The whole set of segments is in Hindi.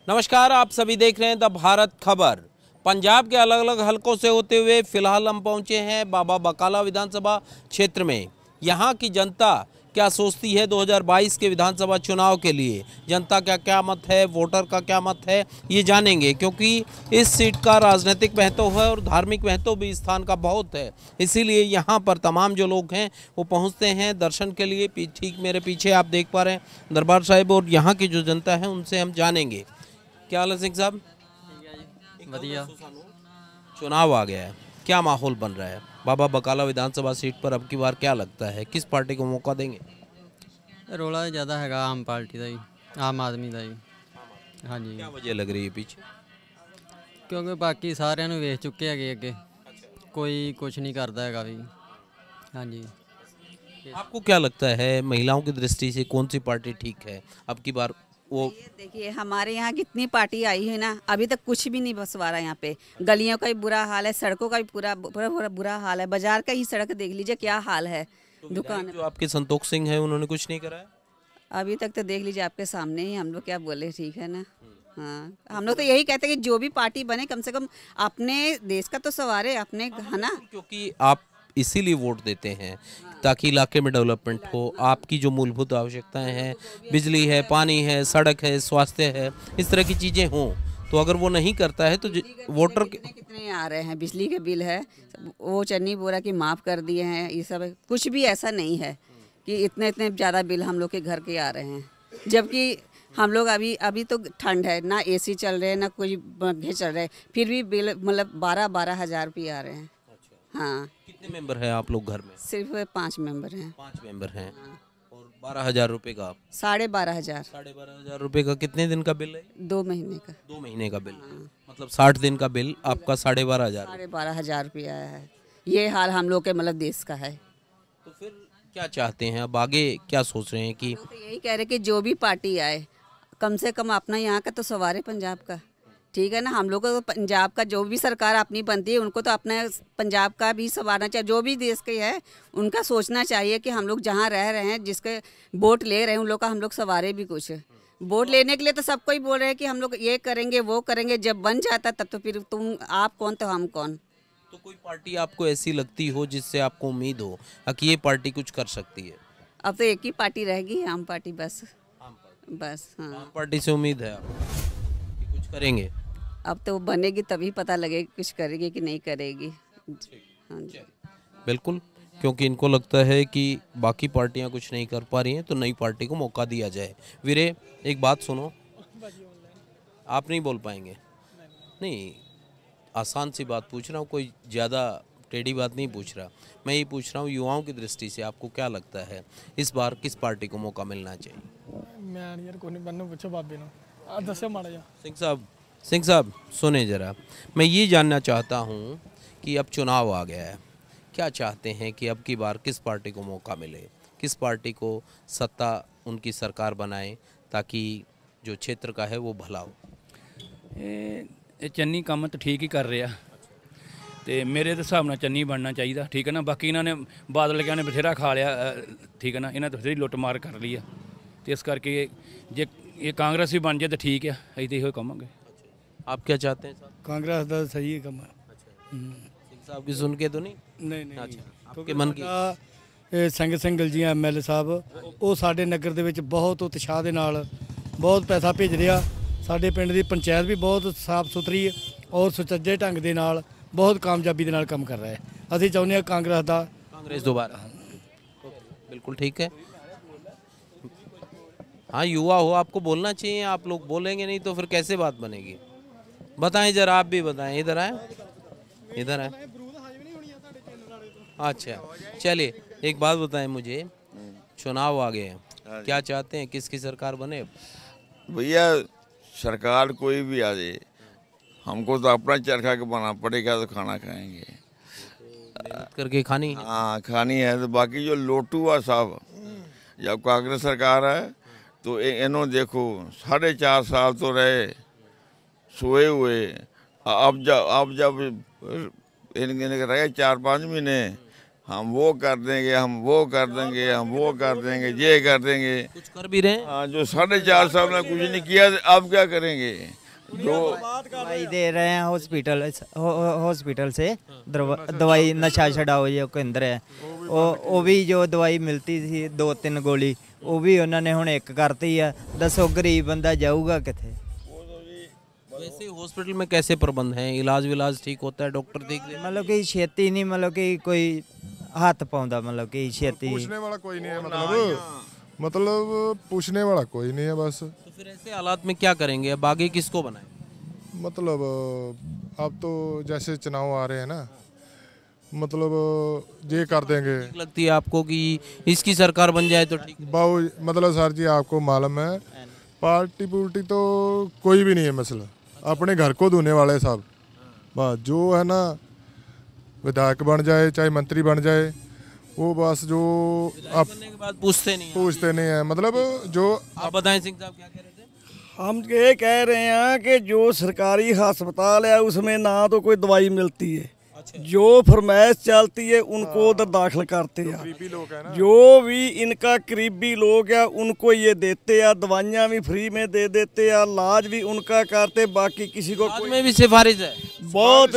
नमस्कार, आप सभी देख रहे हैं द भारत खबर। पंजाब के अलग अलग हलकों से होते हुए फिलहाल हम पहुंचे हैं बाबा बकाला विधानसभा क्षेत्र में। यहां की जनता क्या सोचती है 2022 के विधानसभा चुनाव के लिए, जनता का क्या मत है, वोटर का क्या मत है, ये जानेंगे। क्योंकि इस सीट का राजनीतिक महत्व है और धार्मिक महत्व भी स्थान का बहुत है, इसीलिए यहाँ पर तमाम जो लोग हैं वो पहुँचते हैं दर्शन के लिए। ठीक मेरे पीछे आप देख पा रहे हैं दरबार साहिब, और यहाँ की जो जनता है उनसे हम जानेंगे। क्या हाल है सिंह साहब? बढ़िया। चुनाव आ गया है, क्या माहौल बन रहा है बाबा बकाला विधानसभा सीट पर? अब की बार क्या लगता है किस पार्टी को मौका देंगे? रोला ज़्यादा है आम पार्टी का ही, आम आदमी का ही। हाँ जी। क्या वजह लग रही है पीछे? क्योंकि बाकी सारे वेच चुके हैं अगे, कोई कुछ नहीं करता है भी। हाँ जी। आपको क्या लगता है महिलाओं की दृष्टि से कौन सी पार्टी ठीक है अब की बार? वो देखिए, हमारे यहाँ कितनी पार्टी आई है ना, अभी तक कुछ भी नहीं बसवा रहा। यहाँ पे गलियों का भी बुरा हाल है, सड़कों का भी पूरा बुरा हाल है, बाजार का ही सड़क देख लीजिए क्या हाल है। दुकान जो आपके संतोष सिंह है उन्होंने कुछ नहीं कराया अभी तक, तो देख लीजिए आपके सामने ही। हम लोग क्या बोले, ठीक है ना। हाँ, हम लोग तो यही कहते हैं कि जो भी पार्टी बने कम से कम अपने देश का तो सवारे अपने, है ना। क्योंकि आप इसीलिए वोट देते हैं ताकि इलाके में डेवलपमेंट हो, आपकी जो मूलभूत आवश्यकताएं हैं, बिजली है, पानी है, सड़क है, स्वास्थ्य है, इस तरह की चीज़ें हों। तो अगर वो नहीं करता है तो वोटर कितने आ रहे हैं, बिजली के बिल है वो चन्नी बोरा की माफ़ कर दिए हैं। ये सब कुछ भी ऐसा नहीं है कि इतने इतने ज़्यादा बिल हम लोग के घर के आ रहे हैं, जबकि हम लोग अभी तो ठंड है ना, एसी चल रहे हैं ना कोई पंखे चल रहे हैं, फिर भी बिल मतलब 12-12 हज़ार रुपये आ रहे हैं। हाँ। कितने मेंबर हैं आप लोग घर में? सिर्फ 5 मेंबर हैं। 5 मेंबर हैं। और 12,000 रुपये का? 12,500। 12,500 रुपये का कितने दिन का बिल है? 2 महीने का। 2 महीने का बिल। मतलब 60 दिन का बिल आपका 12,500। 12,500 रुपया आया है। ये हाल हम लोग के मतलब देश का है। तो फिर क्या चाहते हैं अब आगे, क्या सोच रहे हैं कि? तो यही कह रहे कि जो भी पार्टी आए कम से कम अपना यहाँ का तो सवारे पंजाब का, ठीक है ना। हम लोग को तो पंजाब का जो भी सरकार अपनी बनती है उनको तो अपने पंजाब का भी संवारना चाहिए। जो भी देश के है उनका सोचना चाहिए कि हम लोग जहाँ रह रहे हैं, जिसके वोट ले रहे हैं, उन लोग का हम लोग सवारे भी कुछ। वोट लेने के लिए तो सबको ही बोल रहे हैं कि हम लोग ये करेंगे वो करेंगे, जब बन जाता तब तो फिर तुम आप कौन तो हम कौन। तो कोई पार्टी आपको ऐसी लगती हो जिससे आपको उम्मीद हो कि ये पार्टी कुछ कर सकती है? अब तो एक ही पार्टी रहेगी, आम पार्टी बस। आम पार्टी। बस हाँ। आम पार्टी से उम्मीद है आपको कि कुछ करेंगे? अब तो बनेगी तभी पता लगेगी कुछ करेगी कि नहीं करेगी। हाँ जी, बिल्कुल, क्योंकि इनको लगता है कि बाकी पार्टियां कुछ नहीं कर पा रही हैं तो नई पार्टी को मौका दिया जाए। वीरे, एक बात सुनो, आप नहीं बोल पाएंगे? नहीं, आसान सी बात पूछ रहा हूँ, कोई ज़्यादा टेढ़ी बात नहीं पूछ रहा। मैं ये पूछ रहा हूँ युवाओं की दृष्टि से आपको क्या लगता है इस बार किस पार्टी को मौका मिलना चाहिए? मैं यार कोई नहीं बनना, पूछो बाबे ना दस्या माड़ा जा। सिंह साहब सुने ज़रा, मैं ये जानना चाहता हूँ कि अब चुनाव आ गया है, क्या चाहते हैं कि अब की बार किस पार्टी को मौका मिले, किस पार्टी को सत्ता उनकी सरकार बनाए ताकि जो क्षेत्र का है वो भला हो? ਇਹ ਚੰਨੀ ਕੰਮ ਤਾਂ ਠੀਕ ਹੀ ਕਰ ਰਿਹਾ ਤੇ ਮੇਰੇ ਦੇ ਹਿਸਾਬ ਨਾਲ ਚੰਨੀ ਬਣਨਾ ਚਾਹੀਦਾ, ਠੀਕ ਹੈ ਨਾ। ਬਾਕੀ ਇਹਨਾਂ ਨੇ ਬਾਦਲ ਲਿਆ ਨੇ ਬਥੇਰਾ ਖਾ ਲਿਆ, ਠੀਕ ਹੈ ਨਾ, ਇਹਨਾਂ ਤੋਂ ਬਥੇਰੀ ਲੁੱਟ ਮਾਰ ਕਰ ਲਈ ਆ, ਤੇ ਇਸ ਕਰਕੇ ਜੇ ਇਹ ਕਾਂਗਰਸ ਵੀ ਬਣ ਜਾਏ ਤਾਂ ਠੀਕ ਆ, ਅਸੀਂ ਤਾਂ ਇਹੋ ਕਹਾਂਗੇ। आप क्या चाहते हैं साहब? कांग्रेस का सही है कम। सिंह साहब की सुन के तो नहीं? नहीं अच्छा, आपके मन की? ਸਿੰਘ ਸਿੰਘਲ ਜੀ ਐਮਐਲਏ ਸਾਹਿਬ ਉਹ ਸਾਡੇ ਨਗਰ ਦੇ ਵਿੱਚ ਬਹੁਤ ਉਤਸ਼ਾਹ ਦੇ ਨਾਲ ਬਹੁਤ ਪੈਸਾ ਭੇਜ ਰਿਹਾ। ਸਾਡੇ ਪਿੰਡ ਦੀ ਪੰਚਾਇਤ ਵੀ ਬਹੁਤ ਸਾਫ ਸੁਥਰੀ ਔਰ ਸੁਚੱਜੇ ਢੰਗ ਦੇ ਨਾਲ ਬਹੁਤ ਕਾਮਯਾਬੀ ਦੇ ਨਾਲ ਕੰਮ ਕਰ ਰਿਹਾ ਹੈ। ਅਸੀਂ ਚਾਹੁੰਦੇ ਹਾਂ कांग्रेस दोबारा। बिल्कुल ठीक है। हाँ, युवा हो, आपको बोलना चाहिए, आप लोग बोलेंगे नहीं तो फिर कैसे बात बनेगी? बताएं जरा, आप भी बताएं। इधर आए, इधर आए। अच्छा चलिए, एक बात बताएं मुझे, चुनाव आ गए हैं, क्या चाहते हैं किसकी सरकार बने? भैया सरकार कोई भी आ जाए, हमको तो अपना चरखा के बनाना पड़ेगा, तो खाना खाएंगे। मेहनत करके खानी है। हाँ खानी है। तो बाकी जो लोटू हुआ साहब, जब कांग्रेस सरकार है तो इन्हों देखो 4.5 साल तो रहे सोए हुए। अब जब इनके रहे 4-5 महीने, हम वो कर देंगे, हम वो कर देंगे, हम वो कर देंगे, ये कर देंगे। कुछ कर भी रहे हैं। हाँ, जो 4.5 साल में कुछ नहीं किया, अब क्या करेंगे? जो दवाई दे रहे हैं हॉस्पिटल से दवाई नशा छड़ाओ जो केंद्र है वो भी जो दवाई मिलती थी 2-3 गोली वो भी उन्होंने हुण एक करती है। दसो गरीब बंदा जाऊगा किथे। वैसे हॉस्पिटल में कैसे प्रबंध हैं, इलाज विलाज ठीक होता है, डॉक्टर देख रहे हैं? मतलब कि छेती नहीं, मतलब कि कोई हाथ पाउंदा, मतलब कि छेती पूछने वाला कोई नहीं है, मतलब पूछने वाला कोई नहीं है बस। तो फिर ऐसे हालात में क्या करेंगे, अब आगे किसको बनाएं? मतलब अब तो जैसे चुनाव आ रहे हैं ना, मतलब ये कर देंगे। लगती है आपको कि इसकी सरकार बन जाए तो ठीक? बाबू मतलब सर जी आपको मालूम है पार्टी पुर्टी तो कोई भी नहीं है मसला, अपने घर को धोने वाले साहब बस। जो है ना विधायक बन जाए चाहे मंत्री बन जाए वो बस जो आप बनने के बाद पूछते नहीं है, मतलब जो आप बताएं सिंह साहब क्या कह रहे थे? हम ये कह रहे हैं कि जो सरकारी अस्पताल है उसमें ना तो कोई दवाई मिलती है, जो फरमाइश चलती है उनको उधर दाखिल करते हैं। जो भी इनका करीबी लोग है उनको ये देते हैं, दवाइयाँ भी फ्री में दे देते हैं, इलाज भी उनका करते, बाकी किसी को बाद में भी सिफारिश है। बहुत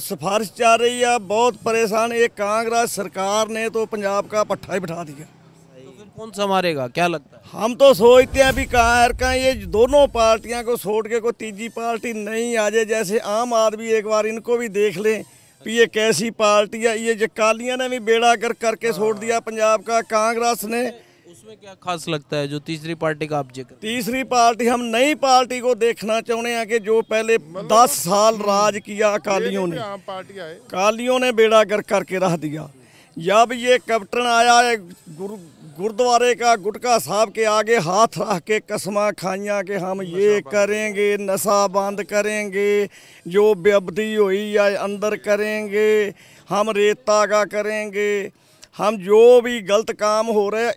सिफारिश चल रही है, बहुत परेशान। ये कांग्रेस सरकार ने तो पंजाब का पट्टा ही बिठा दिया। तो फिर कौन संभालेगा, क्या लगता है? हम तो सोचते हैं अभी कहाँ ये दोनों पार्टियां को छोड़ के कोई तीसरी पार्टी नहीं आ जाए। जैसे आम आदमी एक बार इनको भी देख लें कि ये कैसी पार्टी है। ये जो कालिया ने भी बेड़ा कर करके छोड़ दिया पंजाब का, कांग्रेस ने। उसमें क्या खास लगता है जो तीसरी पार्टी का आप जिक्र? तीसरी पार्टी, हम नई पार्टी को देखना चाहते हैं कि जो पहले 10 साल राज किया कालियों ने बेड़ा कर करके रख दिया। जब ये कैप्टन आया है गुरुद्वारे का गुटका साहब के आगे हाथ रख के कसमा खाइया कि हम ये करेंगे, नशा बंद करेंगे, जो बेअदबी हुई है अंदर करेंगे, हम रेता का करेंगे, हम जो भी गलत काम हो रहे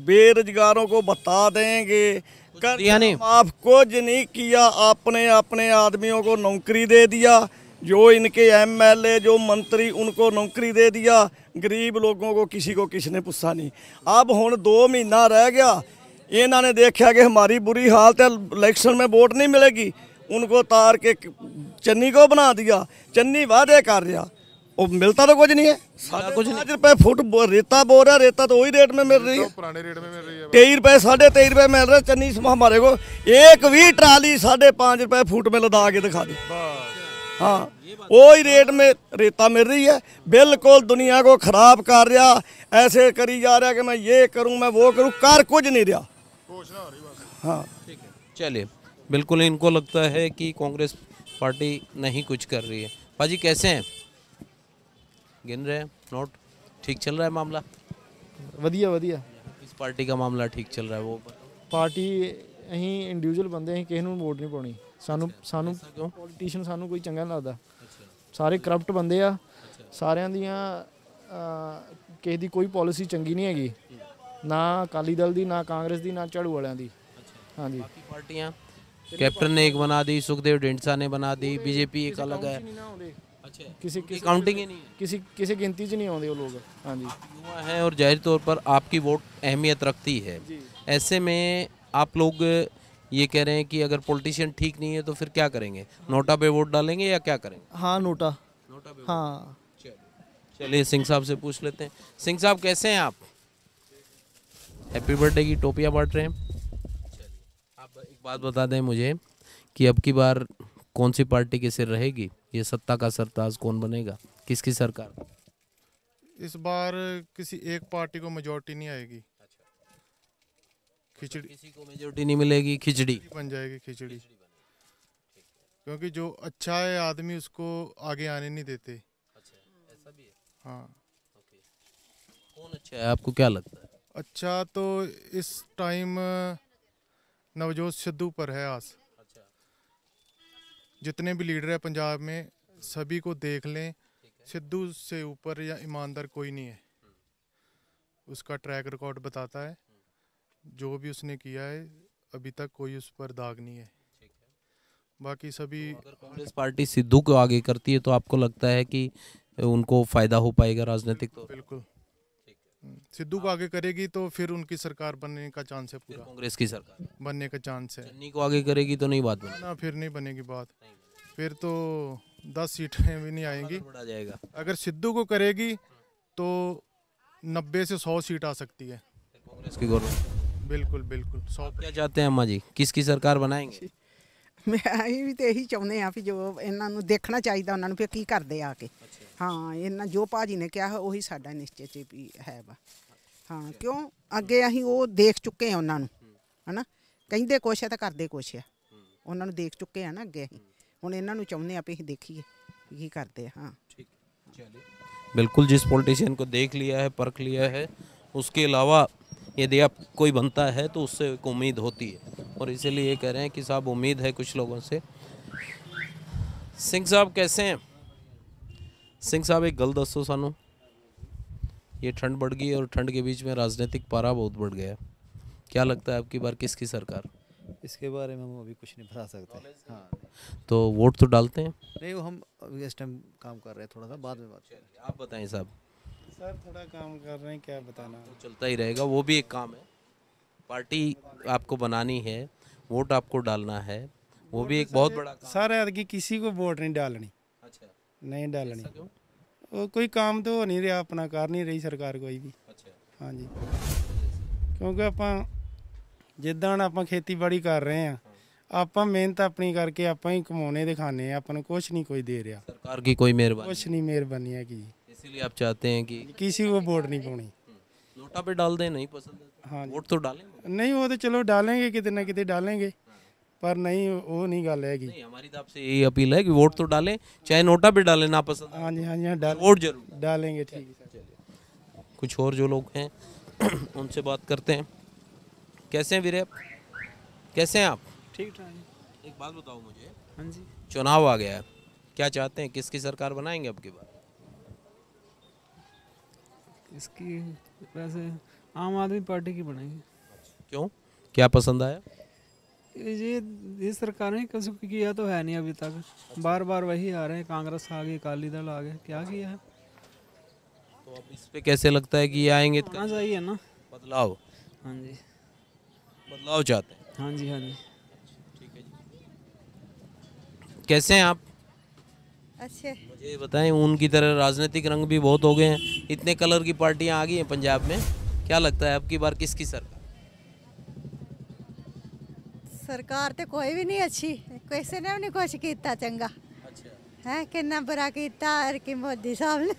बेरोजगारों को बता देंगे। आप कुछ नहीं किया, अपने अपने आदमियों को नौकरी दे दिया, जो इनके एमएलए जो मंत्री उनको नौकरी दे दिया, गरीब लोगों को किसी को किसी ने पूछा नहीं। अब हुण 2 महीना रह गया, इन्होंने देखा कि हमारी बुरी हालत है, इलेक्शन में वोट नहीं मिलेगी, उनको तार के चन्नी को बना दिया। चन्नी वादे कर रहा, वो मिलता तो कुछ नहीं है। 5 रुपए फुट रेता बोल रहा, रेता तो वही रेट में मिल रही है, पुराने रेट में मिल रही है। 23 रुपए 23.5 रुपए मिल रहा है चन्नी। हमारे को एक भी ट्राली 5.5 रुपए फुट में लदा के दिखा दी। हाँ, वही रेट में रेता मिल रही है। बिल्कुल दुनिया को खराब कर रहा, ऐसे करी जा रहा कि मैं ये करूं मैं वो करूं, कर कुछ नहीं रहा। हाँ चलिए, बिल्कुल इनको लगता है कि कांग्रेस पार्टी नहीं कुछ कर रही है। भाजी कैसे हैं, गिन रहे हैं नोट? ठीक चल रहा है मामला? ਵਧੀਆ ਵਧੀਆ। किस पार्टी का मामला ठीक चल रहा है वो? ਪਾਰਟੀ ਅਸੀਂ ਇੰਡੀਵਿਜੂਅਲ ਬੰਦੇ, ਅਸੀਂ ਕਿਸੇ ਨੂੰ ਵੋਟ ਨਹੀਂ ਪਾਉਣੀ। ਸਾਨੂੰ ਪੋਲੀਟੀਸ਼ੀਅਨ ਸਾਨੂੰ ਕੋਈ ਚੰਗਾ ਨਹੀਂ ਲੱਗਦਾ। ਸਾਰੇ ਕਰਪਟ ਬੰਦੇ ਆ, ਸਾਰਿਆਂ ਦੀਆਂ ਕਿਸੇ ਦੀ ਕੋਈ ਪਾਲਿਸੀ ਚੰਗੀ ਨਹੀਂ ਹੈਗੀ, ਨਾ ਅਕਾਲੀ ਦਲ ਦੀ, ਨਾ ਕਾਂਗਰਸ ਦੀ, ਨਾ ਝਾੜੂ ਵਾਲਿਆਂ ਦੀ। ਹਾਂਜੀ, बाकी पार्टियां कैप्टन ने एक बना दी, सुखदेव ढींडसा ने बना दी, बीजेपी एक अलग है। अच्छा, ਕਿਸੇ काउंटिंग ही नहीं है, ਕਿਸੇ ਗਿਣਤੀ 'ਚ ਨਹੀਂ ਆਉਂਦੇ ਉਹ ਲੋਕ। ਹਾਂਜੀ, युवा हैं और जाहिर तौर पर आपकी वोट अहमियत रखती है। ऐसे में आप लोग ये कह रहे हैं कि अगर पॉलिटिशियन ठीक नहीं है तो फिर क्या करेंगे, नोटा पे वोट डालेंगे या क्या करेंगे? हाँ नोटा पे हाँ। चलिए सिंह साहब से पूछ लेते हैं। सिंह साहब कैसे हैं आप? हैप्पी बर्थडे की टोपियाँ बांट रहे हैं। आप एक बात बता दें मुझे कि अब की बार कौन सी पार्टी के सिर रहेगी, ये सत्ता का सरताज कौन बनेगा, किसकी सरकार? इस बार किसी एक पार्टी को मेजॉरिटी नहीं आएगी। खिचड़ी, किसी को मेजॉरिटी नहीं मिलेगी, खिचड़ी बन जाएगी, खिचड़ी। क्योंकि जो अच्छा है आदमी उसको आगे आने नहीं देते। अच्छा, ऐसा भी है? हाँ। कौन अच्छा है, आपको क्या लगता है? अच्छा तो इस टाइम नवजोत सिद्धू पर है आस। जितने भी लीडर है पंजाब में सभी को देख लें, सिद्धू से ऊपर या ईमानदार कोई नहीं है। उसका ट्रैक रिकॉर्ड बताता है, जो भी उसने किया है अभी तक कोई उस पर दाग नहीं है। बाकी सभी अगर कांग्रेस पार्टी सिद्धू को आगे करती है तो आपको लगता है कि उनको फायदा हो पाएगा राजनीतिक? तो बिल्कुल। सिद्धू को आगे करेगी तो फिर उनकी सरकार बनने का चांस है, पूरा कांग्रेस की सरकार बनने का चांस है चन्नी को आगे करेगी तो नहीं बात बनेगी। ना, फिर नहीं बनेगी बात, फिर तो 10 सीटें भी नहीं आएंगी। बढ़ा जाएगा। अगर सिद्धू को करेगी तो 90 से 100 सीट आ सकती है कांग्रेस की गवर्नमेंट। बिल्कुल बिल्कुल 100। क्या चाहते हैं अम्मा जी, किसकी सरकार बनाएंगे? ਮੈਂ ਅਸੀਂ ਵੀ ਤੇ ਇਹੀ ਚਾਹੁੰਦੇ ਆ ਵੀ ਜੋ ਇਹਨਾਂ ਨੂੰ ਦੇਖਣਾ ਚਾਹੀਦਾ ਉਹਨਾਂ ਨੂੰ ਵੀ ਕੀ ਕਰਦੇ ਆ ਕੇ। ਹਾਂ ਇਹਨਾਂ ਜੋ ਭਾਜੀ ਨੇ ਕਿਹਾ ਉਹੀ ਸਾਡਾ ਨਿਸ਼ਚੈ ਚ ਵੀ ਹੈ ਵਾ। ਹਾਂ ਕਿਉਂ ਅੱਗੇ ਅਸੀਂ ਉਹ ਦੇਖ ਚੁੱਕੇ ਆ ਉਹਨਾਂ ਨੂੰ, ਹਨਾ ਕਹਿੰਦੇ ਕੁਛ ਆ ਤਾਂ ਕਰਦੇ ਕੁਛ ਆ, ਉਹਨਾਂ ਨੂੰ ਦੇਖ ਚੁੱਕੇ ਆ ਨਾ ਅੱਗੇ ਅਸੀਂ, ਹੁਣ ਇਹਨਾਂ ਨੂੰ ਚਾਹੁੰਦੇ ਆ ਵੀ ਅਸੀਂ ਦੇਖੀਏ ਕੀ ਕਰਦੇ ਆ। हाँ बिल्कुल, जिस पॉलिटिशियन को देख लिया है, परख लिया है, उसके अलावा यदि आप कोई बनता है तो उससे एक उम्मीद होती है, और इसीलिए ये कह रहे हैं कि साहब उम्मीद है कुछ लोगों से। सिंह साहब कैसे हैं? सिंह साहब एक गल दसो सानू, ये ठंड बढ़ गई और ठंड के बीच में राजनीतिक पारा बहुत बढ़ गया, क्या लगता है आपकी बार किसकी सरकार? इसके बारे में हम अभी कुछ नहीं बता सकते। हाँ तो वोट तो डालते हैं? नहीं, वो हम अभी इस टाइम काम कर रहे हैं, थोड़ा सा बाद में बात। आप बताएं साहब। सर थोड़ा काम कर रहे हैं, क्या बताना। तो चलता ही रहेगा, वो भी एक काम है। पार्टी आपको बनानी है, वोट आपको डालना है, वो भी एक बहुत बड़ा काम। सर यार कि किसी को वोट नहीं डालनी। अच्छा, नहीं डालनी। वो कोई काम तो हो नहीं रहा, अपना कर नहीं रही सरकार कोई भी। अच्छा हाँ जी, क्योंकि ਆਪਾਂ ਜਿੱਦਾਂ ਹੁਣ ਆਪਾਂ ਖੇਤੀਬਾੜੀ ਕਰ ਰਹੇ ਆ, ਆਪਾਂ ਮਿਹਨਤ ਆਪਣੀ ਕਰਕੇ ਆਪਾਂ ਹੀ ਕਮਾਉਣੇ ਦਿਖਾਣੇ ਆ, ਆਪਾਂ ਨੂੰ ਕੁਝ नहीं कोई दे रहा। सरकार की कोई मेहरबानी कुछ नहीं मेहरबानी है कि इसीलिए आप चाहते हैं कि किसी को वोट नहीं पानी। नोटा पे डाल दें, नहीं पसंद है हाँ वोट तो डालेंगे। नहीं वो तो चलो डालेंगे, कितने ना कितने डालेंगे, पर नहीं वो नहीं गल हैगी। नहीं, हमारी तो आपसे यही अपील है कि वोट तो डालें, चाहे नोटा पे डालें, ना पसंद। हाँ जी हाँ जी, हाँ वोट जरूर डालेंगे। ठीक है। कुछ और जो लोग हैं उनसे बात करते हैं। कैसे हैं वीरे, कैसे हैं आप? ठीक ठाक। एक बात बताओ मुझे, हाँ जी, चुनाव आ गया है, क्या चाहते हैं, किसकी सरकार बनाएंगे अब की बार? इसकी वैसे आम आदमी पार्टी की बनाएंगे। क्यों, क्या पसंद आया? ये सरकार ने कुछ किया तो है नहीं अभी तक, बार बार वही आ रहे हैं, कांग्रेस आ गई, अकाली दल आ गए, क्या किया है? तो अब इस पे कैसे लगता है कि ये आएंगे तो आना चाहिए ना बदलाव? हाँ जी, बदलाव चाहते हैं। हाँ जी, हाँ जी। ठीक है जी, कैसे हैं आप? अच्छे। मुझे बताएं, उनकी तरह राजनीतिक रंग भी बहुत हो गए हैं, इतने कलर की पार्टियां आ गई हैं पंजाब में, क्या लगता है अब की बार किसकी सरकार? सरकार तो कोई भी नहीं अच्छी, किसी ने भी नहीं कुछ किया चंगा। अच्छा है कितना बुरा किया और कि मोदी साहब ने।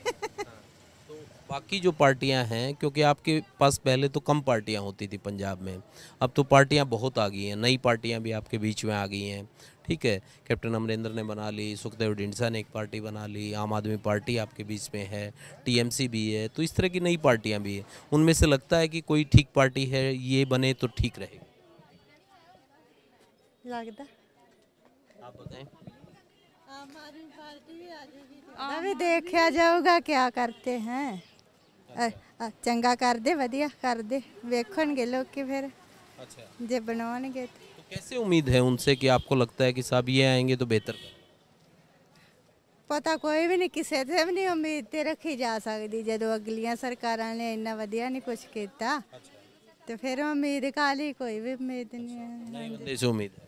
तो बाकी जो पार्टियां हैं, क्योंकि आपके पास पहले तो कम पार्टियां होती थी पंजाब में, अब तो पार्टियां बहुत आ गई हैं, नई पार्टियां भी आपके बीच में आ गई हैं। ठीक है, कैप्टन अमरिंदर ने बना ली, सुखदेव ढींडसा ने एक पार्टी बना ली, आम आदमी पार्टी आपके बीच में है, टीएमसी भी है, तो इस तरह की नई पार्टियां भी हैं। उनमें से लगता है कि कोई ठीक पार्टी है, ये बने तो ठीक रहेगा? लगता आप बताएं। आम आदमी पार्टी भी आ जाएगी, अभी देखा जाऊगा क्या करते हैं। चंगा कर दे, वधिया कर दे, वेखणगे लोग की फिर अच्छा जे बनावणगे। तो कैसे उम्मीद है उनसे कि आपको लगता है कि साहब ये आएंगे तो बेहतर करें? पता कोई भी नहीं, किसी से भी नहीं उम्मीद ते रखी जा सकती, जो अगलियां सरकारां ने इन्ना वधिया नहीं कुछ किया, तो फिर उम्मीद काली कोई भी उम्मीद नहीं है। नए बंदे से उम्मीद है?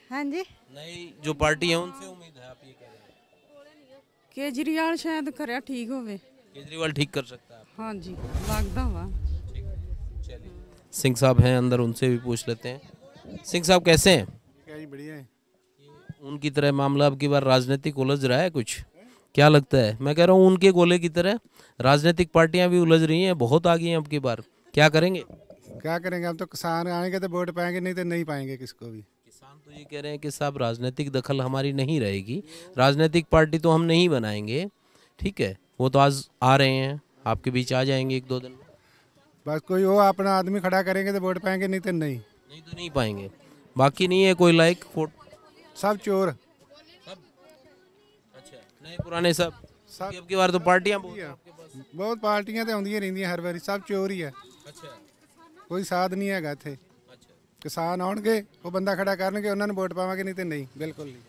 हाँ जी, नई जो पार्टी है उनसे उम्मीद है, आप ये कह रहे हैं? केजरीवाल शायद करे ठीक होवे। केजरीवाल ठीक कर सकता है? हाँ जी, लगता हुआ। चलिए, सिंह साहब हैं अंदर, उनसे भी पूछ लेते हैं। सिंह साहब कैसे हैं? क्या जी, बढ़िया है। उनकी तरह मामला अब की बार राजनीतिक उलझ रहा है कुछ, क्या लगता है? मैं कह रहा हूँ उनके गोले की तरह राजनीतिक पार्टियां भी उलझ रही हैं, बहुत आ गई हैं अब की बार, क्या करेंगे? क्या करेंगे, हम तो किसान आएंगे तो वोट पाएंगे, नहीं तो नहीं पाएंगे किसको भी। किसान तो ये कह रहे हैं कि साहब राजनीतिक दखल हमारी नहीं रहेगी, राजनीतिक पार्टी तो हम नहीं बनाएंगे। ठीक है, वो तो आज आ रहे हैं, आपके बीच आ जाएंगे 1-2 दिन में। बस कोई वो अपना आदमी खड़ा करेंगे तो वोट पाएंगे, नहीं तो नहीं। नहीं तो नहीं पाएंगे, बाकी नहीं है कोई लाइक वोट, सब चोर। अच्छा, नए पुराने सब अब की बार तो पार्टियां बहुत पार्टियां तो आउंदियां रहंदियां हर बारी, सब चोर ही है। अच्छा, कोई साथ नहीं हैगा इत्थे। किसान आउणगे, वो बंदा खड़ा करनगे, उन्होंने वोट पावांगे, नहीं तो नहीं, बिल्कुल नहीं।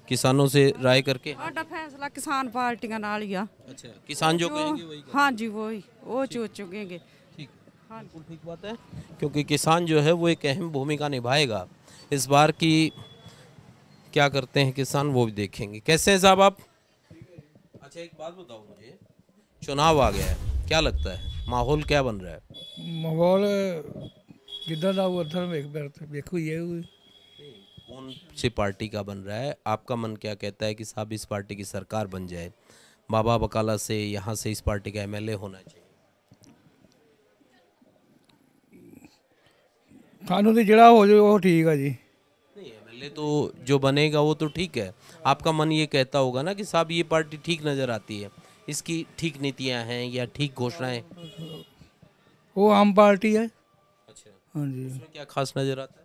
किसानों से राय करके? ਸਾਡਾ ਫੈਸਲਾ ਕਿਸਾਨ ਪਾਰਟੀਆਂ ਨਾਲ ਹੀ ਆ। अच्छा, किसान जो कहेंगे वही करेंगे। हाँ जी वही वो सोचेंगे। बिल्कुल ठीक बात है, क्योंकि किसान जो है वो एक अहम भूमिका निभाएगा इस बार की। क्या करते हैं किसान वो भी देखेंगे। कैसे हैं साहब आप? अच्छा एक बात बताओ मुझे, चुनाव आ गया है, क्या लगता है माहौल क्या बन रहा है? माहौल जिदा का उधर देखो ये कौन सी पार्टी का बन रहा है? आपका मन क्या कहता है कि साहब इस पार्टी की सरकार बन जाए, बाबा बकाला से यहाँ से इस पार्टी का एमएलए होना चाहिए? सानू तो जड़ा हो जाए वो ठीक है जी। नहीं, एमएलए तो जो बनेगा वो तो ठीक है, आपका मन ये कहता होगा ना कि साहब ये पार्टी ठीक नज़र आती है, इसकी ठीक नीतियाँ हैं या ठीक घोषणाएं? वो आम पार्टी है। अच्छा, हाँ जी। उसमें क्या खास नज़र आता है?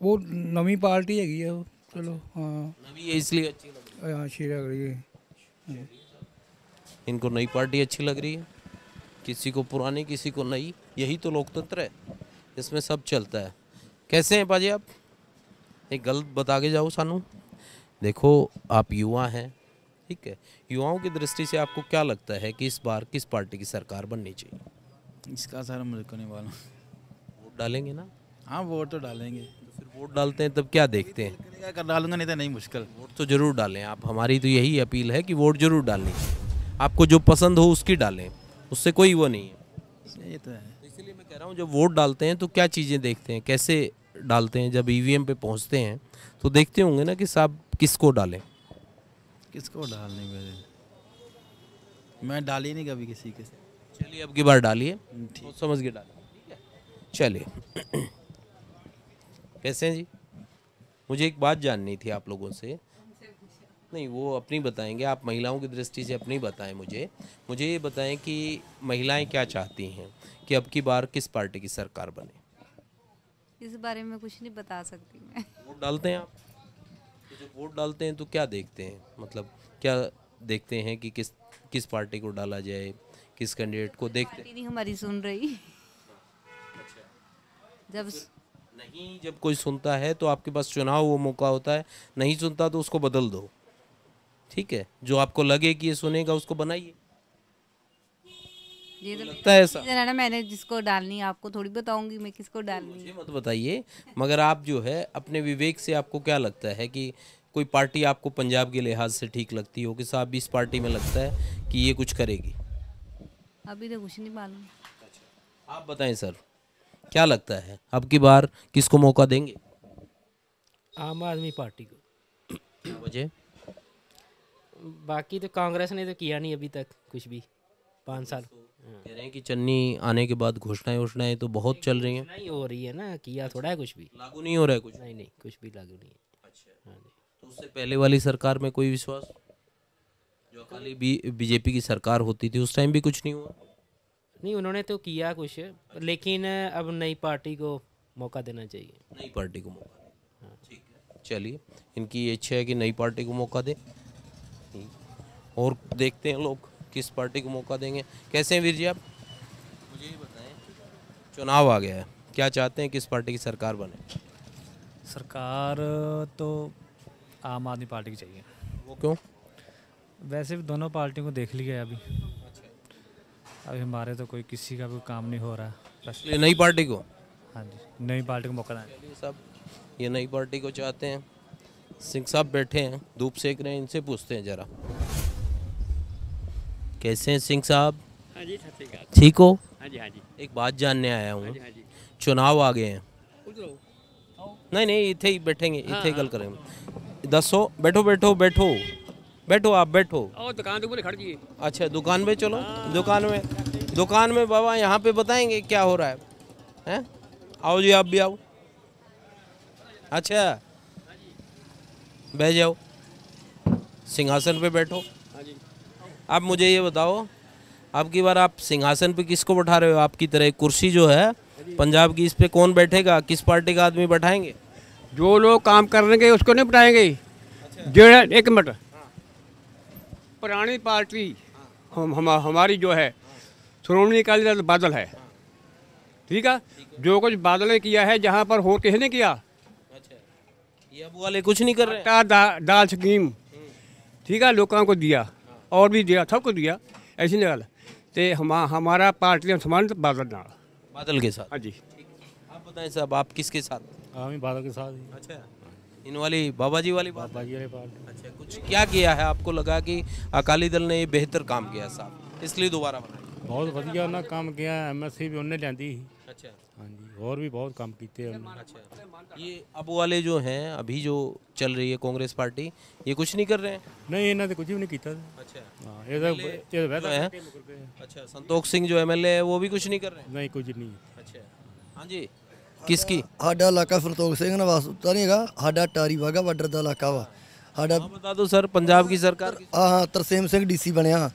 वो नवी पार्टी हैगी है वो, चलो हाँ नवी है इसलिए अच्छी लग रही हाँ अच्छी लग रही है। इनको नई पार्टी अच्छी लग रही है, किसी को पुरानी किसी को नई, यही तो लोकतंत्र है, इसमें सब चलता है। कैसे हैं पाजी आप? एक गलत बता के जाओ सानू। देखो आप युवा हैं, ठीक है, युवाओं की दृष्टि से आपको क्या लगता है कि इस बार किस पार्टी की सरकार बननी चाहिए? इसका सर मुझे को नहीं मालूम। वोट डालेंगे ना? हाँ वोट तो डालेंगे। तो फिर वोट डालते हैं तब क्या देखते हैं? क्या कर डालूंगा, नहीं तो नहीं मुश्किल। वोट तो जरूर डालें आप, हमारी तो यही अपील है कि वोट जरूर डालनी चाहिए, आपको जो पसंद हो उसकी डालें, उससे कोई वो नहीं है। ये तो है। इसलिए मैं कह रहा हूँ जब वोट डालते हैं तो क्या चीज़ें देखते हैं, कैसे डालते हैं? जब ईवीएम पे पहुँचते हैं तो देखते होंगे ना कि साहब किसको डालें। किसको डालने मेरे, मैं डाली नहीं कभी किसी के। चलिए अब की बार डालिए, तो समझ के डालिए, ठीक है? चलिए कैसे हैं जी? मुझे एक बात जाननी थी आप लोगों से। नहीं वो अपनी बताएंगे, आप महिलाओं की दृष्टि से अपनी बताएं। मुझे ये बताएं कि महिलाएं क्या चाहती हैं कि अब की बार किस पार्टी की सरकार बने? इस बारे में कुछ नहीं बता सकती मैं। वोट डालते हैं आप? तो जब वोट डालते हैं तो क्या देखते हैं, मतलब क्या देखते हैं कि किस पार्टी को डाला जाए, किस कैंडिडेट को देखते हैं? पार्टी नहीं हमारी सुन रही। जब कोई सुनता है तो आपके पास चुनाव वो मौका होता है, नहीं सुनता तो उसको बदल दो, ठीक है? जो आपको लगे कि ये सुनेगा उसको बनाइए। ये तो लगता है ऐसा ना, मैंने जिसको डालनी है आपको थोड़ी बताऊंगी मैं किसको डालनी है। मुझे मत बताइए, मगर आप जो है अपने विवेक से आपको क्या लगता है कि कोई पार्टी आपको पंजाब के लिहाज से ठीक लगती हो कि साहब इस पार्टी में लगता है कि ये कुछ करेगी? अभी तो कुछ नहीं मालूम। आप बताएं सर, क्या लगता है अब की बार किसको मौका देंगे? आम आदमी पार्टी को। क्या वजह? बाकी तो कांग्रेस ने तो किया नहीं अभी तक कुछ भी, 5 साल। कह रहे हैं कि चन्नी आने के बाद घोषणाएं तो बहुत चल रही हैं। नहीं हो रही है ना, किया थोड़ा है, कुछ भी लागू नहीं हो रहा है कुछ? नहीं कुछ भी लागू नहीं है। अच्छा हाँ जी। तो उससे पहले वाली सरकार में कोई विश्वास, जो खाली बीजेपी की सरकार होती थी उस टाइम भी कुछ नहीं हुआ? नहीं उन्होंने तो किया कुछ, लेकिन अब नई पार्टी को मौका देना चाहिए। नई पार्टी को मौका दें, हाँ ठीक है। चलिए इनकी ये इच्छा है कि नई पार्टी को मौका दें, और देखते हैं लोग किस पार्टी को मौका देंगे। कैसे हैं वीर जी आप? मुझे ये बताएं, चुनाव आ गया है, क्या चाहते हैं किस पार्टी की सरकार बने? सरकार तो आम आदमी पार्टी की चाहिए। वो क्यों? वैसे भी दोनों पार्टियों को देख लिया अभी। अभी हमारे तो कोई किसी का भी काम नहीं हो रहा है, इसलिए नई पार्टी को। हाँ जी, नई पार्टी को मौका दें। साहब ये नई पार्टी को चाहते हैं। सिंह साहब बैठे हैं, धूप सेक रहे हैं, इनसे पूछते हैं जरा। कैसे हैं सिंह साहब? हाँ जी, ठीक हो? हाँ जी हाँ जी। एक बात जानने आया हूँ, हाँ जी। चुनाव आ गए हैं। नहीं इथे ही बैठेंगे, इथे गल करेंगे। दसो, बैठो बैठो बैठो बैठो, आप बैठो। और दुकान तो बोले खड़ गई। अच्छा दुकान में चलो, दुकान में बाबा यहाँ पे बताएंगे क्या हो रहा है, हैं? आओ जी आप भी आओ। अच्छा बैठ जाओ, सिंहासन पे बैठो। अब मुझे ये बताओ, अब की बार आप सिंहासन पे किसको बैठा रहे हो? आपकी तरह कुर्सी जो है पंजाब की, इस पे कौन बैठेगा? किस पार्टी का आदमी बैठाएंगे? जो लोग काम करेंगे उसको नहीं बैठाएंगे। अच्छा। एक मिनट, पुरानी पार्टी हमारी जो है श्रोमणी अकाली दल बादल है, ठीक है? जो कुछ बादल ने किया है जहाँ पर और किसी ने किया, ये अब वाले कुछ नहीं कर रहे हैं। दाल स्कीम ठीक है, लोगों को दिया और भी दिया, सबको दिया, ऐसी नहीं गल। तो हमारा पार्टी संबंध बादल नाल, बादल के साथ। हाँ जी। आप बताएं साहब, आप किसके साथ? हम बादल के साथ ही। अच्छा, इन वाली बाबा जी वाली बात। बाबा जी वाली बात। अच्छा, कुछ क्या किया है आपको लगा कि अकाली दल ने ये बेहतर काम किया साहब, इसलिए दोबारा बनाया? बहुत ਵਧੀਆ ਉਹਨਾਂ ਕੰਮ किया, MSC भी उन्हें लियांदी। अच्छा, हाँ जी, और भी बहुत काम किए उन्होंने। अच्छा, ये अब वाले जो हैं अभी जो चल रही है कांग्रेस पार्टी, ये कुछ नहीं कर रहे हैं? नहीं, इन्होंने तो कुछ भी नहीं किया। अच्छा, हाँ, ये तो वैसा अच्छा, संतोष सिंह जो MLA है वो भी कुछ नहीं कर रहे हैं? नहीं, कुछ नहीं। अच्छा, हाँ जी, किसकी? ਸਾਡਾ ਇਲਾਕਾ ਸੰਤੋਖ ਸਿੰਘ ਨਿਵਾਸ ਤਾਂ ਨਹੀਂ ਹੈਗਾ, ਸਾਡਾ ਟਾਰੀ ਵਾਗਾ ਬਾਰਡਰ ਦਾ ਇਲਾਕਾ ਵਾ ਸਾਡਾ। बता दो सर, पंजाब की सरकार की? ਹਾਂ ਤਰਸੇਮ ਸਿੰਘ DC ਬਣਿਆ,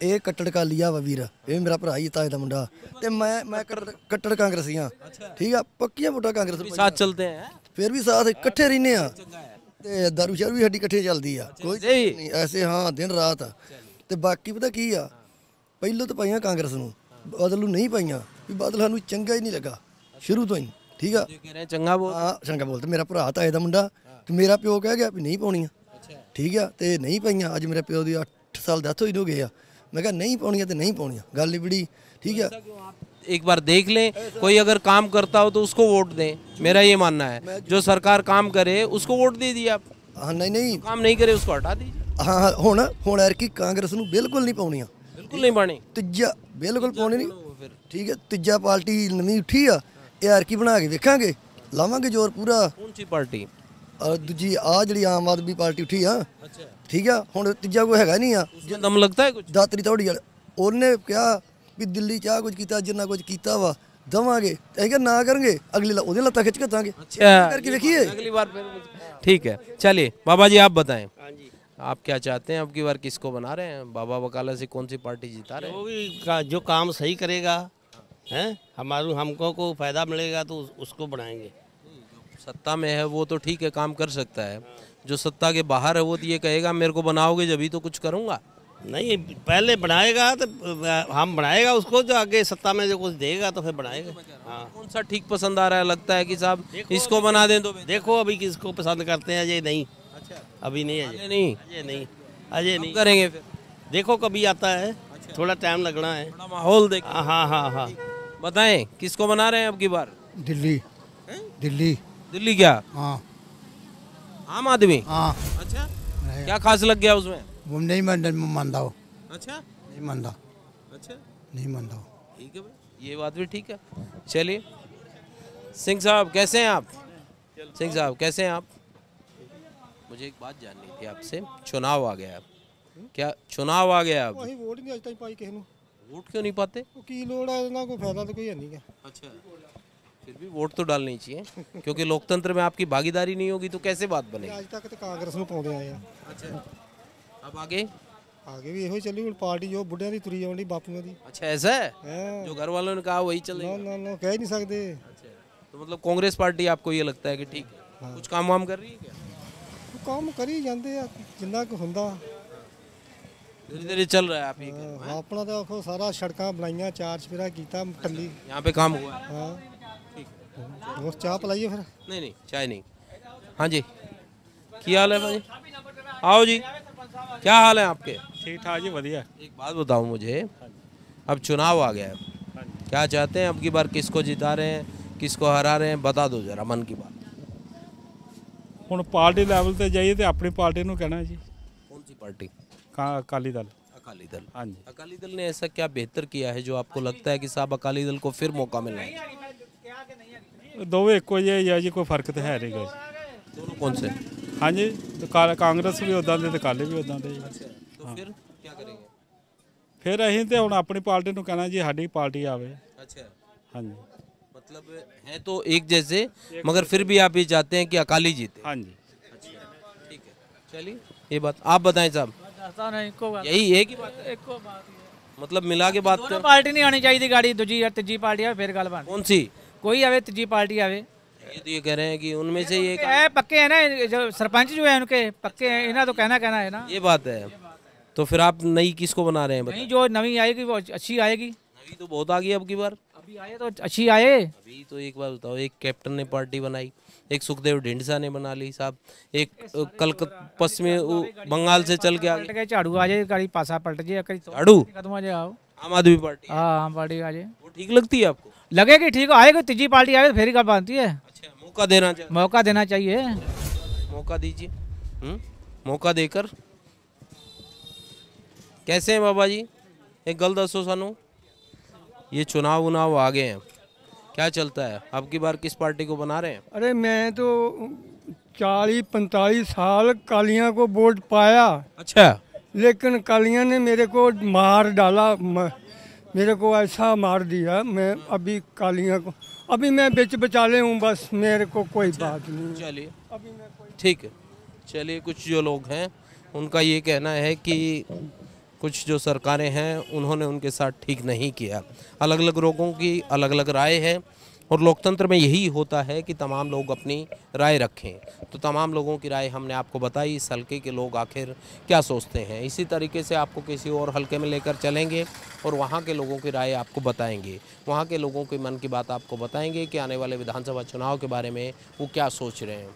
ਇਹ ਕੱਟੜ ਕਾਲੀਆ ਵਾ ਵੀਰ, ਇਹ ਮੇਰਾ ਭਰਾ ਹੀ ਤਾਏ ਦਾ ਮੁੰਡਾ, ਤੇ ਮੈਂ ਕੱਟੜ ਕਾਂਗਰਸੀ ਹਾਂ। ਠੀਕ ਆ, ਪੱਕੀਆਂ ਵੋਟਾਂ ਕਾਂਗਰਸ ਨੂੰ साथ चलते हैं? ਫਿਰ ਵੀ ਸਾਥ ਇਕੱਠੇ ਰਹਿੰਦੇ ਆ, ਤੇ ਦਾਰੂ ਸ਼ਰ ਵੀ ਸਾਡੀ ਇਕੱਠੇ ਚੱਲਦੀ ਆ, ਕੋਈ ਨਹੀਂ ਐਸੇ। ਹਾਂ, ਦਿਨ ਰਾਤ। ਤੇ ਬਾਕੀ ਪਤਾ ਕੀ ਆ, ਪਹਿਲੋਂ ਤਾਂ ਪਾਈਆਂ ਕਾਂਗਰਸ ਨੂੰ, ਬਾਦਲ ਨੂੰ ਨਹੀਂ ਪਾਈਆਂ, ਵੀ ਬਾਦਲ ਸਾਨੂੰ ਚੰਗਾ ਹੀ ਨਹੀਂ ਲੱਗਾ ਸ਼ੁਰੂ ਤੋਂ ਹੀ। ਠੀਕ ਆ, ਚੰਗਾ ਬੋਲ। ਹਾਂ, ਚੰਗਾ ਬੋਲ। ਤੇ ਮੇਰਾ ਭਰਾ ਤਾਏ ਦਾ ਮੁੰਡਾ, ਤੇ ਮੇਰਾ ਪਿਓ ਕਹਿ ਗਿਆ ਵੀ ਨਹੀਂ ਪਾਉਣੀਆਂ। ਠੀਕ ਆ, ਤੇ ਨਹੀਂ ਪਾਈਆਂ। ਅੱਜ ਮੇਰੇ ਪਿਓ ਦੀ 8 ਸਾਲ ਡੈਥ ਹੋਈ ਹੋ ਗਏ ਆ, मैं कहा नहीं पाउनिया तो नहीं पाउनिया, गल नहीं बड़ी। ठीक है, एक बार देख लें, कोई अगर काम करता हो तो उसको वोट दें, मेरा ये मानना है। जो सरकार काम करे उसको वोट दे दिए आप। हाँ, नहीं काम नहीं करे उसको हटा दीजिए। हाँ, हुण एरकी कांग्रेस नूं बिल्कुल नहीं पाउनिया, बिल्कुल नहीं पानी। तीजा बिल्कुल पाउनी नहीं। ठीक है, तीजा पार्टी नवीं उठी आ, ये एरकी बना के वेखांगे, लावांगे जोर पूरा। कौन सी पार्टी? दूजी आ जिहड़ी आम आदमी पार्टी उठी आ। ठीक है, हुण तीजा कोई हैगा नहीं आ। दम लगता है कुछ? दातरी तौड़ी वाले ਉਹਨੇ ਕਿਹਾ ਵੀ ਦਿੱਲੀ ਚਾਹ ਕੁਝ ਕੀਤਾ, ਜਿੰਨਾ ਕੁਝ ਕੀਤਾ ਵਾ ਦਵਾਂਗੇ, ਅਸੀਂ ਕਿਹਾ ਨਾ ਕਰਨਗੇ, ਅਗਲੀ ਉਹਦੇ ਲੱਤਾਂ ਖਿੱਚ ਕੇ ਦਾਂਗੇ। करके देखिए अगली बार फिर। ठीक है, चलिए बाबा जी आप बताएं, आप क्या चाहते हैं, अब की बार किसको बना रहे हैं? बाबा बकाला से कौन सी पार्टी जिता रहे हैं? जो काम सही करेगा हैं, हमको को फायदा मिलेगा तो उसको बनाएंगे। सत्ता में है वो तो ठीक है, काम कर सकता है। जो सत्ता के बाहर है वो तो ये कहेगा मेरे को बनाओगे जब ही तो कुछ करूँगा। नहीं, पहले बनाएगा तो हम बनाएगा उसको, जो आगे सत्ता में जो कुछ देगा तो फिर बनाएगा। हाँ, कौन सा ठीक पसंद आ रहा है, लगता है कि साहब इसको बना दें तो? देखो अभी किसको पसंद करते हैं, अजय नहीं। अच्छा, अभी नहीं, अजय नहीं करेंगे फिर, देखो कभी आता है। थोड़ा टाइम लगना है, माहौल देख। हाँ। बताएं किसको बना रहे हैं अब की बार? दिल्ली क्या? हाँ, आम आदमी। हाँ। अच्छा, क्या खास लग गया उसमें? वो नहीं मानता हो। अच्छा, नहीं मानता। अच्छा, नहीं मानता हो। ठीक है भाई, ये बात भी ठीक है। चलिए, सिंह साहब कैसे हैं आप? सिंह साहब कैसे हैं आप? मुझे एक बात जाननी थी आपसे। चुनाव आ गया, क्या चुनाव आ गया अब? ਅਸੀਂ ਵੋਟ ਨਹੀਂ ਅਜ ਤੱਕ ਪਾਈ ਕਿਸੇ ਨੂੰ। वोट क्यों नहीं पाते? ਕੀ ਲੋੜ ਹੈ, ਇਹਨਾਂ ਕੋਈ ਫਾਇਦਾ ਤਾਂ ਕੋਈ ਹੈ ਨਹੀਂ। अच्छा, फिर भी वोट तो डालनी चाहिए, क्योंकि लोकतंत्र में आपकी भागीदारी नहीं होगी तो कैसे बात बनेगी? ਅੱਜ ਤੱਕ ਤਾਂ ਕਾਂਗਰਸ ਨੂੰ ਪਾਉਂਦੇ ਆਏ ਆ। अच्छा, अब आगे आगे भी ਇਹੋ ਚੱਲੀ ਹੁਣ ਪਾਰਟੀ ਜੋ ਬੁੱਢਿਆਂ ਦੀ ਤੁਰੀ ਆਉਂਦੀ ਬਾਪੂਆਂ ਦੀ। अच्छा, ऐसा है? जो घर वालों ने कहा वही चलेगा? ना ਕਹਿ नहीं सकते। तो मतलब कांग्रेस पार्टी आपको ये लगता है कि ठीक है, कुछ काम वाम कर रही है क्या? ਕੰਮ ਕਰੀ ਜਾਂਦੇ ਆ ਜਿੰਨਾ ਕੁ ਹੁੰਦਾ। धीरे धीरे चल रहा है आप ये कह रहे हो? ਆਪਣਾ ਤਾਂ ਆਖੋ ਸਾਰਾ ਸੜਕਾਂ ਬਣਾਈਆਂ, ਚਾਰ ਚਫੇਰਾ ਕੀਤਾ ਟੱਲੀ। यहाँ पे काम हुआ है? हाँ, ਹੋਰ ਚਾਹ ਪਿਲਾਈਏ ਫਿਰ? नहीं चाय नहीं। हाँ जी, क्या हाल है भाई? आओ जी, क्या हाल है आपके? ठीक ठाक जी, बढ़िया। एक बात बताओ मुझे, अब चुनाव आ गया है, क्या चाहते हैं अब की बार, किसको जिता रहे हैं, किसको हरा रहे हैं, बता दो जरा मन की बात। ਹੁਣ ਪਾਰਟੀ ਲੈਵਲ ਤੇ ਜਾਈਏ ਤੇ ਆਪਣੀ ਪਾਰਟੀ ਨੂੰ ਕਹਿਣਾ ਜੀ। कौन सी पार्टी? अकाली दल। अकाली दल। हाँ जी। अकाली दल ने ऐसा क्या बेहतर किया है जो आपको लगता है कि साहब अकाली दल को फिर मौका मिलना है? ਦੋਵੇਂ ਇੱਕੋ ਜਿਹੇ ਹੀ ਆ ਜੀ, ਕੋਈ ਫਰਕ ਤਾਂ ਹੈ ਨਹੀਂਗਾ ਜੀ। दोनों कौन से? ਹਾਂਜੀ, ਕਾਂਗਰਸ ਵੀ ਉਦਾਂ ਦੇ ਤੇ ਅਕਾਲੀ ਵੀ ਉਦਾਂ ਦੇ ਜੀ। तो फिर क्या करेंगे? ਫਿਰ ਅਸੀਂ ਤੇ ਹੁਣ ਆਪਣੀ ਪਾਰਟੀ ਨੂੰ ਕਹਿਣਾ ਜੀ ਸਾਡੀ ਪਾਰਟੀ ਆਵੇ। अच्छा, ਹਾਂਜੀ। मतलब है तो एक जैसे, मगर फिर भी आप ये चाहते हैं कि अकाली जीते? हाँ जी। अच्छा, ठीक है, चलिए ये बात आप बताएं साहब। यही एक ही बात है, मतलब मिला के बात कर। पार्टी नहीं आनी चाहिए गाड़ी, दूजी या तीजी पार्टी आवे फिर गल बन। कौन सी? कोई आवे, तीजी पार्टी आवे। ये तो ये कह रहे हैं कि उनमें से ये पक्के है ना, जो सरपंच जो है उनके पक्के हैं, इन्हें तो कहना है ना। ये बात है, तो फिर आप नई किसको बना रहे हैं? नहीं, जो नवी आएगी वो अच्छी आएगी। अभी तो बहुत आ गई अब की बार। अभी आए तो अच्छी आए। अभी तो एक बार बताओ, एक कैप्टन ने पार्टी बनाई, एक सुखदेव ढींडसा ने बना ली साहब, एक कलकत्ता पश्चिमी बंगाल से चल के आ पलट गए, झाड़ू आ जाए, कहीं पासा पलट जाए, कहीं झाड़ू खत्म हो जाए। आओ आम आदमी पार्टी। हाँ आम पार्टी आ जाए, वो ठीक लगती है आपको? लगेगी ठीक, आएगी तीसरी पार्टी आए तो फिर ही गल बनती है। अच्छा, मौका देना चाहिए। मौका देना चाहिए, मौका दीजिए। मौका देकर कैसे हैं बाबा जी? एक गल दसो सानू, ये चुनाव उनाव आ गए हैं, क्या चलता है? अब की बार किस पार्टी को बना रहे हैं? अरे मैं तो 40-45 साल कालियां को वोट पाया। अच्छा। लेकिन कालियां ने मेरे को मार डाला, मेरे को ऐसा मार दिया। मैं अभी कालियां को अभी मैं बिच बचाले हूँ, बस मेरे को कोई बात नहीं। चलिए ठीक है। चलिए, कुछ जो लोग हैं उनका ये कहना है कि कुछ जो सरकारें हैं उन्होंने उनके साथ ठीक नहीं किया। अलग अलग लोगों की अलग अलग राय है और लोकतंत्र में यही होता है कि तमाम लोग अपनी राय रखें। तो तमाम लोगों की राय हमने आपको बताई, इस हल्के के लोग आखिर क्या सोचते हैं। इसी तरीके से आपको किसी और हल्के में लेकर चलेंगे और वहाँ के लोगों की राय आपको बताएंगे, वहाँ के लोगों के मन की बात आपको बताएंगे कि आने वाले विधानसभा चुनाव के बारे में वो क्या सोच रहे हैं।